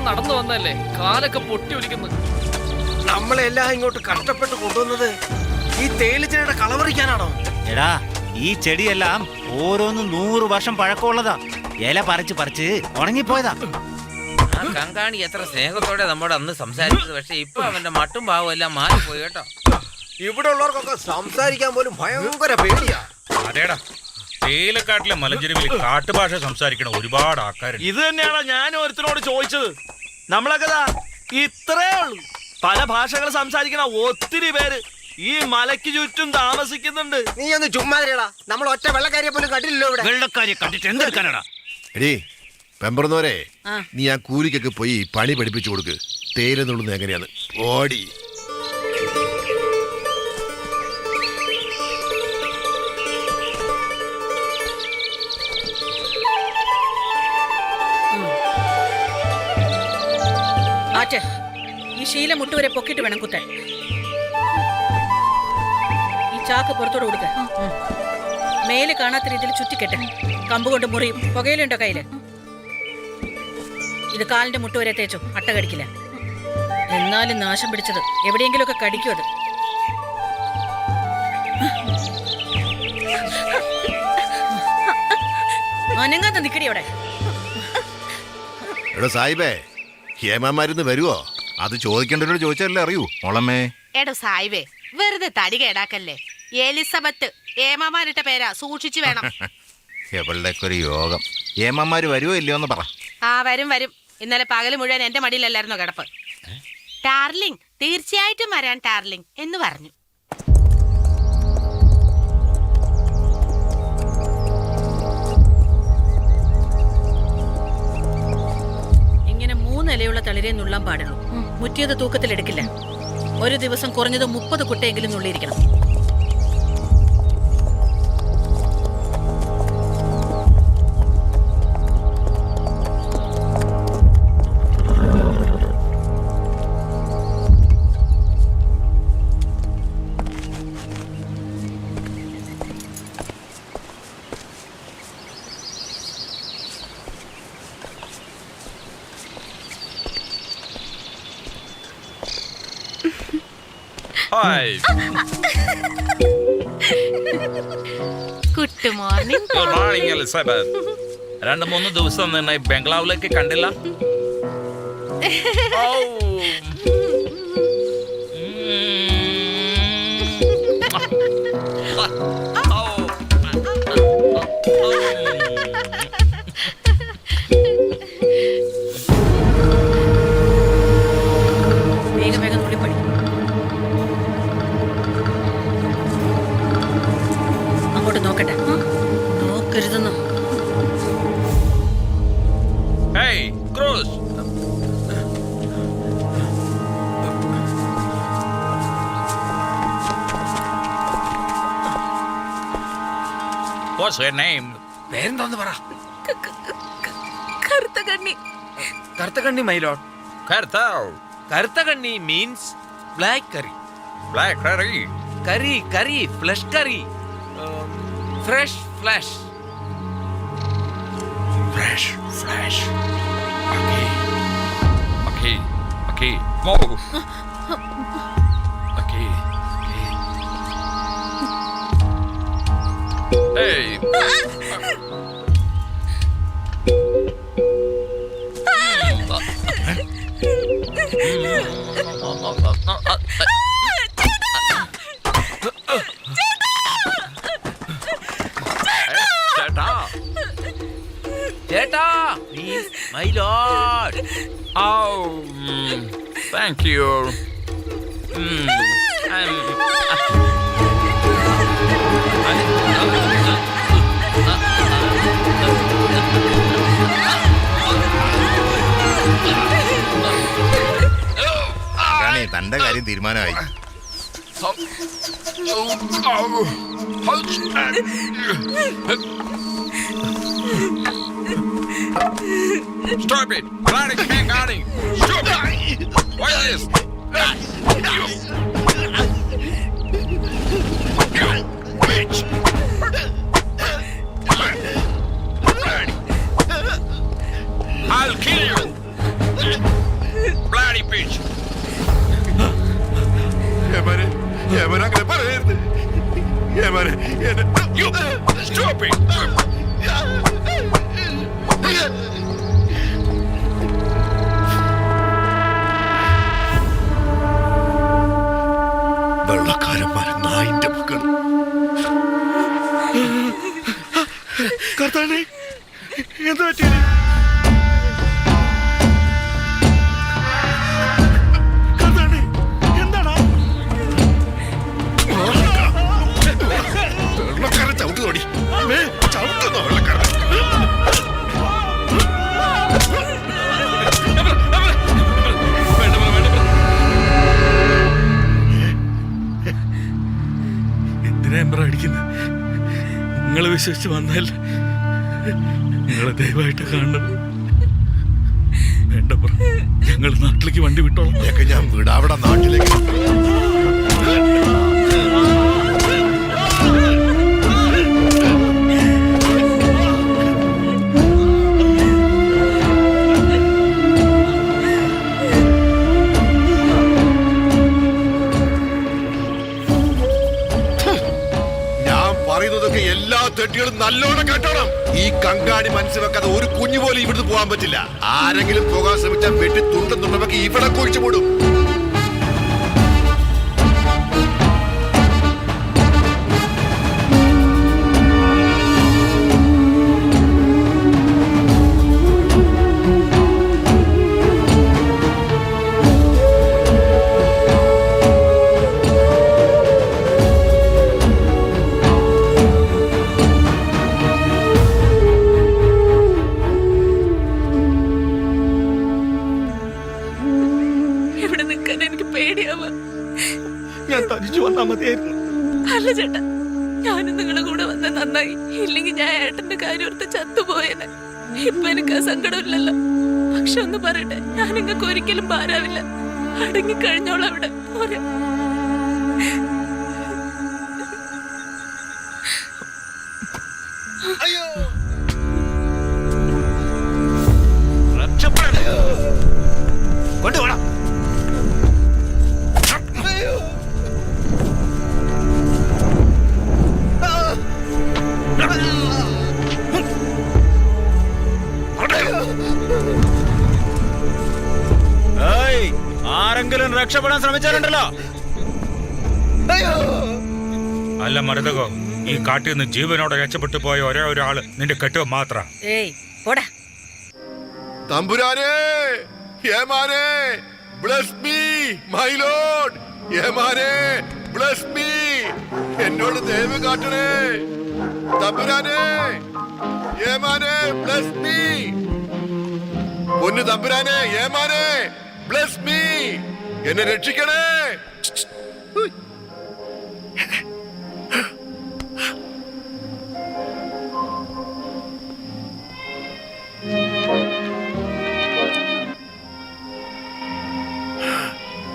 നടന്നു വന്നല്ലേ, കാലൊക്കെ പൊട്ടി ഒലിക്കുന്നു. നമ്മളെല്ലാം ഇങ്ങോട്ട് കഷ്ടപ്പെട്ട് കൊണ്ടുവന്നത് ഈ തേയിലച്ചെടിയുടെ കളവറിക്കാനാണോ? എടാ, ഈ ചെടിയെല്ലാം ഓരോന്നും 100 വർഷം പഴക്കമുള്ളതാ. ഇല പറിച്ച് പറിച്ച് ഉണങ്ങിപ്പോയതാ. ആ കങ്കാണി എത്ര സ്നേഹത്തോടെ നമ്മോട് അന്ന് സംസാരിച്ചത്. പക്ഷെ ഇപ്പൊ അവന്റെ മട്ടും ഭാവം എല്ലാം മാറിപ്പോയി കേട്ടോ. ഇവിടെ ഉള്ളവർക്കൊക്കെ സംസാരിക്കാൻ പോലും ഭയങ്കര പേടിയാ. അതേടാ, തേയിലക്കാട്ടിലെ മലഞ്ചെരുവിൽ കാട്ടുഭാഷ സംസാരിക്കണ ഒരുപാട് ആൾക്കാരുണ്ട്. ഇത് തന്നെയാണ് ഞാൻ ഒരുത്തനോട് ചോദിച്ചത്. നമ്മളൊക്കെ ഇത്രേ ഉള്ളൂ. പല ഭാഷകൾ സംസാരിക്കണ ഒത്തിരി പേര് ഈ മലയ്ക്ക് ചുറ്റും താമസിക്കുന്നുണ്ട്. നീ ഒന്ന് ചുമ്മാതിരടാ. നമ്മൾ ഒറ്റ വെള്ളക്കാരിയെ പോലും കണ്ടില്ലല്ലോ ഇവിടെ. വെള്ളക്കാരിയെ കണ്ടിട്ട് എന്തെടുക്കാനടാ? എടീ പെമ്പറന്നോരെ, നീ ആ കൂലിക്കൊക്കെ പോയി പണി പഠിപ്പിച്ചു കൊടുക്ക്. തേയില നുള്ളുന്നത് എങ്ങനെയാണ് ഓടി. ഈ ശീല മുട്ടുവരെ പൊക്കിട്ട് വേണം കുത്താൻ. ഈ ചാക്ക് പുറത്തോട് കൊടുക്ക. മേല് കാണാത്ത രീതിയിൽ ചുറ്റിക്കെട്ട്. കമ്പ് കൊണ്ട് മുറിയും. പുകയിലുണ്ടോ കയ്യില്? ഇത് കാലിന്റെ മുട്ടുവരെ തേച്ചോ, അട്ട കടിക്കില്ല. എന്നാലും നാശം പിടിച്ചത് എവിടെയെങ്കിലും ഒക്കെ കടിക്കും അത്. അനങ്ങാത്ത നിക്കടി അവിടെ. എടോ സാഹിബേ, ഹേമാമാരുന്ന് വരുവോ? അത് ചോദിക്കേണ്ടവരോട് ചോദിച്ചാലല്ലേ അറിയൂ. മോളമ്മേ. എടോ സായിബേ, വെറുതെ തടി കേടാക്കല്ലേ. എലിസബത്ത് ഏമാമാരിട്ട പേരാ, സൂക്ഷിച്ചു വേണം. എവളുടെയൊക്കെ ഒരു യോഗം. ഹേമാമാര് വരുവോ ഇല്ലയോ എന്ന് പറ. ആ വരും വരും. ഇന്നലെ പകല് മുഴുവൻ എന്റെ മടിയിലല്ലായിരുന്നോ കിടപ്പ്. ടാർലിംഗ് തീർച്ചയായിട്ടും വരാൻ ടാർലിംഗ് എന്ന് പറഞ്ഞു. ഇങ്ങനെ 3 ഇലയുള്ള തളിരെ നുള്ളാൻ പാടുള്ളൂ. മുറ്റിയത് തൂക്കത്തിലെടുക്കില്ല. ഒരു ദിവസം കുറഞ്ഞത് 30 കുട്ടയെങ്കിലും നുള്ളിയിരിക്കണം. Good morning. Good morning Elizabeth. 2-3 ദിവസം നിന്നെ ബംഗ്ലാവിലേക്ക് കണ്ടില്ല. വേഗം വേഗം നുള്ളിപ്പടി. അങ്ങോട്ട് നോക്കട്ടെ. നോക്കരുതെന്നോ. Hey, Cruz. What's your name? പേരെന്തോന്ന് പറ. കറുത്തകണ്ണി. കറുത്തകണ്ണി Mylode. Kartagani means black curry. Black curry. Curry, flesh curry. Fresh flesh. Fresh flesh. Okay. Move. Okay. Hey. Cheta means my lord. Oh, thank you. തന്റെ കാര്യം തീരുമാനമായി. Stop it! Bloody Kangani! Stop it! What is this? You bitch! I'll kill you! ചാരന്മാരെ നായിന്റെ മക്കൾ. കർത്താവേ, എന്താ പറ്റിയത്? കർത്താവേ, എന്താടാ? വെള്ളക്കാരൻ ചവിട്ട് തോടി ചവിട്ടുന്നോ വെള്ളക്കാരൻ? എന്തിനാ അടിക്കുന്നത്? നിങ്ങളെ വിശ്വസിച്ച് വന്നാൽ നിങ്ങളെ ദയവായിട്ട് കാണണം. വേണ്ട, ഞങ്ങൾ നാട്ടിലേക്ക് വണ്ടി വിട്ടോളാം. ഇതൊക്കെ ഞാൻ വിടാവിടെ നാട്ടിലേക്ക്. എല്ലാ തെറ്റുകളും നല്ലോണം കേട്ടോണം. ഈ കങ്കാണി മനസ്സിൽ വെക്കാതെ ഒരു കുഞ്ഞു പോലും ഇവിടുന്ന് പോകാൻ പറ്റില്ല. ആരെങ്കിലും പോകാൻ ശ്രമിച്ചാൽ വെട്ടി തുണ്ടുന്നുണ്ടെങ്കിൽ ഇവിടെ കുഴിച്ചു മൂടും. ഞാൻ തനിച്ചു വന്നാ മതിയായിരുന്നു. അല്ല ചേട്ടാ, ഞാനും നിങ്ങളുടെ കൂടെ വന്ന നന്നായി. ഇല്ലെങ്കിൽ ഞാൻ ഏട്ടന്റെ കാര്യം ഓർത്ത് ചത്തുപോയേനെ. ഇപ്പൊ എനിക്ക് ആ സങ്കടമില്ലല്ലോ. പക്ഷെ ഒന്ന് പറയട്ടെ, ഞാൻ നിങ്ങൾക്ക് ഒരിക്കലും ഭാരാവില്ല. അടങ്ങി കഴിഞ്ഞോളാം അവിടെ. പോരെ. കൊണ്ടുപോടാ. ആരെങ്കിലും രക്ഷപ്പെടാൻ ശ്രമിച്ചാലുണ്ടല്ലോ. അല്ല മരുതകോ, ഈ കാട്ടിൽ നിന്ന് ജീവനോടെ രക്ഷപ്പെട്ടു പോയ ഒരേ ഒരാള് നിന്റെ കെട്ടുക മാത്രം. തമ്പുരാനേ, യേമാനേ, ബ്ലെസ് മീ മൈ ലോർഡ്. യേമാനേ, ബ്ലെസ് മീ. എന്നോട് ദയവ് കാട്ടണേ തമ്പുരാനേ. യേമാനേ, ബ്ലെസ് മീ. പൊന്നു തമ്പുരാനേ, യേമാനേ, ബ്ലെസ് മീ. എന്നെ രക്ഷിക്കണേ.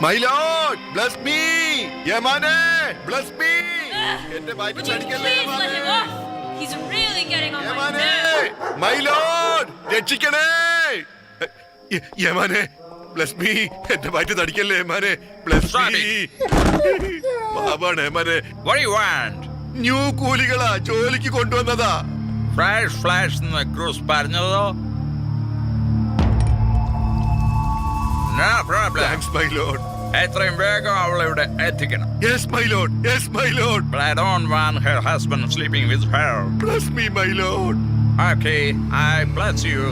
My lord, bless me. യേമാനേ, ബ്ലെസ് മീ. എന്റെ വയറ്റിൽ അടിക്കല്ലേ യേമാനേ. മൈ ലോർഡ്, രക്ഷിക്കണേ. യേമാനേ, ബ്ലെസ് മീ. എന്റെ വയറ്റിൽ അടിക്കല്ലേ യേമാനേ, ബ്ലെസ് മീ. ബാബാണ് യേമാനേ. What do you want? New കൂലികളാ, ജോലിക്ക് കൊണ്ടുവന്നതാ. ഫ്ലാഷ് എന്ന് ക്രൂസ് പറഞ്ഞതോ? No problem. Thanks, my lord. എത്രയും വേഗം അവളെ ഇവിടെ എത്തിക്കണം. Yes, my lord. Yes, my lord. But I don't want her husband sleeping with her. Bless me, my lord. Okay, I bless you.